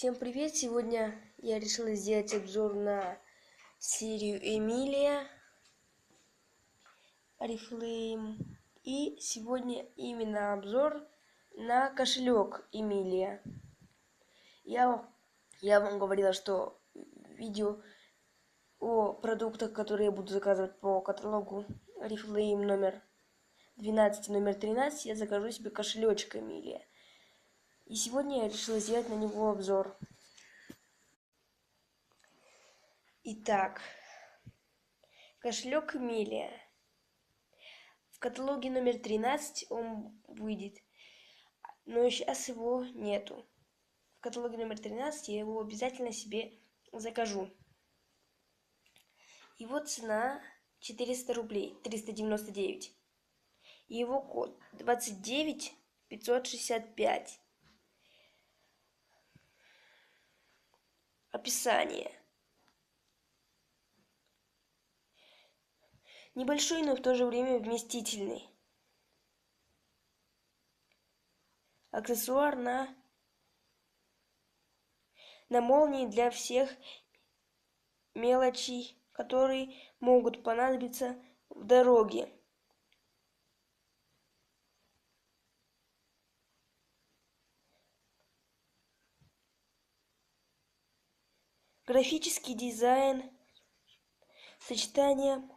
Всем привет! Сегодня я решила сделать обзор на серию Эмилия Oriflame. И сегодня именно обзор на кошелек Эмилия. Я вам говорила, что видео о продуктах, которые я буду заказывать по каталогу Oriflame номер 12 и номер 13, я закажу себе кошелечек Эмилия. И сегодня я решила сделать на него обзор. Итак, кошелек Эмилия. В каталоге номер 13 он выйдет, но сейчас его нету. В каталоге номер 13 я его обязательно себе закажу. Его цена 400 рублей, 399. И его код 29565. Описание. Небольшой, но в то же время вместительный. Аксессуар на молнии для всех мелочей, которые могут понадобиться в дороге. Графический дизайн, сочетание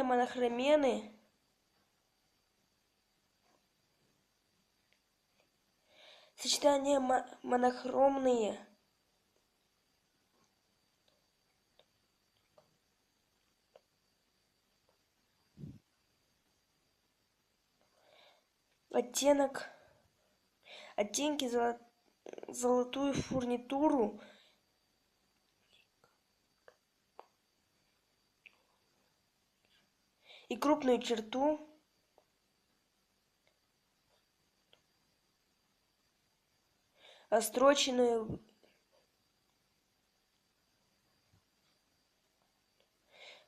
монохромены, монохромные, оттенки, золотую фурнитуру, и крупную черту, отстроченную,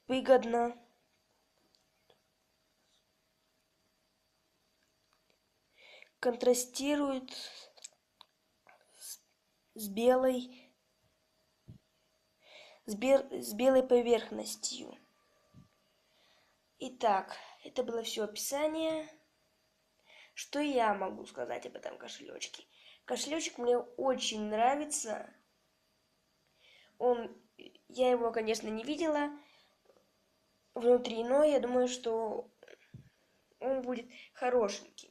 выгодно, контрастирует с белой поверхностью. Итак, это было все описание. Что я могу сказать об этом кошелечке? Кошелечек мне очень нравится. Я его, конечно, не видела внутри, но я думаю, что он будет хорошеньким.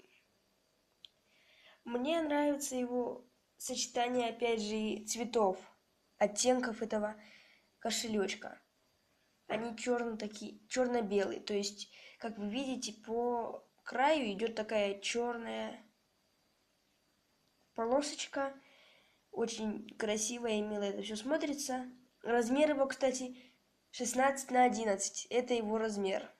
Мне нравится его сочетание, опять же, цветов, оттенков этого кошелечка. Они черно-белые, то есть, как вы видите, по краю идет такая черная полосочка. Очень красиво и мило это все смотрится. Размер его, кстати, 16×11. Это его размер.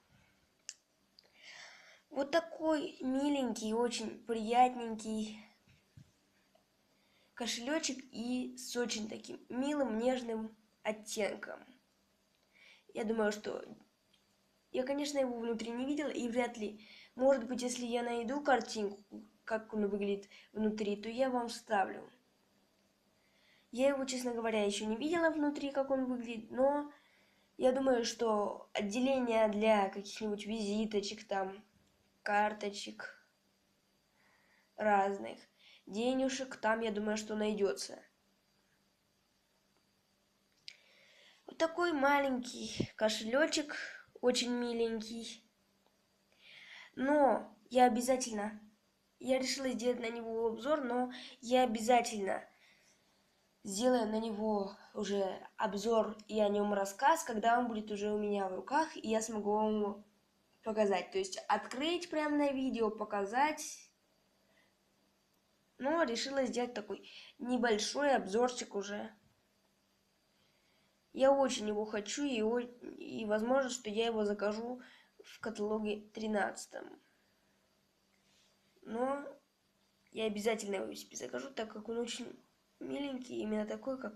Вот такой миленький, очень приятненький кошелечек и с очень таким милым, нежным оттенком. Я думаю, что я, конечно, его внутри не видела, и вряд ли, может быть, если я найду картинку, как он выглядит внутри, то я вам вставлю. Я его, честно говоря, еще не видела внутри, как он выглядит, но я думаю, что отделение для каких-нибудь визиточек, там, карточек разных, денежек, там, я думаю, что найдется. Вот такой маленький кошелечек, очень миленький. Но я решила сделать на него обзор, но я обязательно сделаю на него уже обзор и о нем рассказ, когда он будет уже у меня в руках, и я смогу вам его показать. То есть открыть прямо на видео, показать. Но решила сделать такой небольшой обзорчик уже. Я очень его хочу, и возможно, что я его закажу в каталоге 13. Но я обязательно его себе закажу, так как он очень миленький, именно такой, как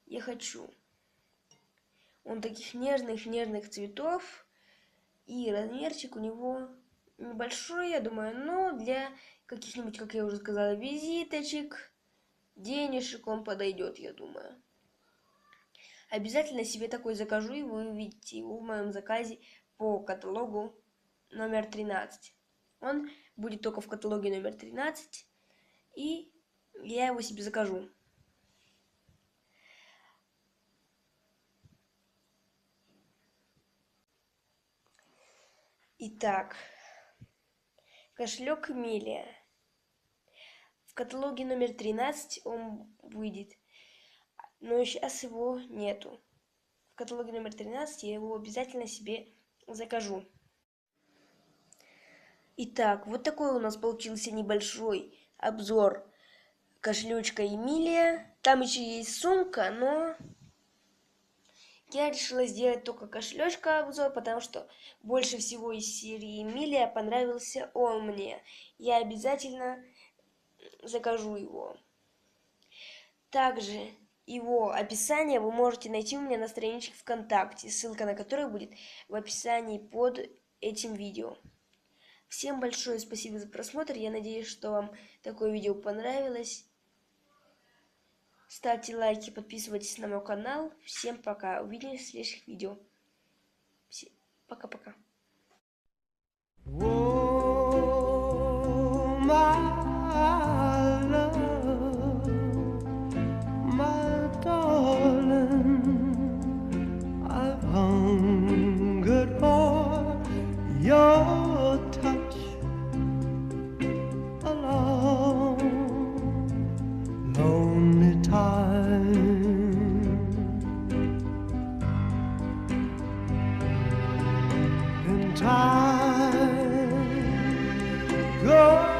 я хочу. Он таких нежных цветов, и размерчик у него небольшой, я думаю, но для каких-нибудь, как я уже сказала, визиточек, денежек он подойдет, я думаю. Обязательно себе такой закажу, и вы увидите его в моем заказе по каталогу номер 13. Он будет только в каталоге номер 13, и я его себе закажу. Итак, кошелек Эмилия. В каталоге номер 13 он выйдет, но сейчас его нету. В каталоге номер 13 я его обязательно себе закажу. Итак, вот такой у нас получился небольшой обзор кошелечка Эмилия. Там еще есть сумка, но я решила сделать только кошелечка обзор, потому что больше всего из серии Эмилия понравился он мне. Я обязательно закажу его. Также его описание вы можете найти у меня на страничке ВКонтакте, ссылка на которую будет в описании под этим видео. Всем большое спасибо за просмотр, я надеюсь, что вам такое видео понравилось. Ставьте лайки, подписывайтесь на мой канал. Всем пока, увидимся в следующих видео. Пока-пока. Your touch alone, lonely time, in time, go.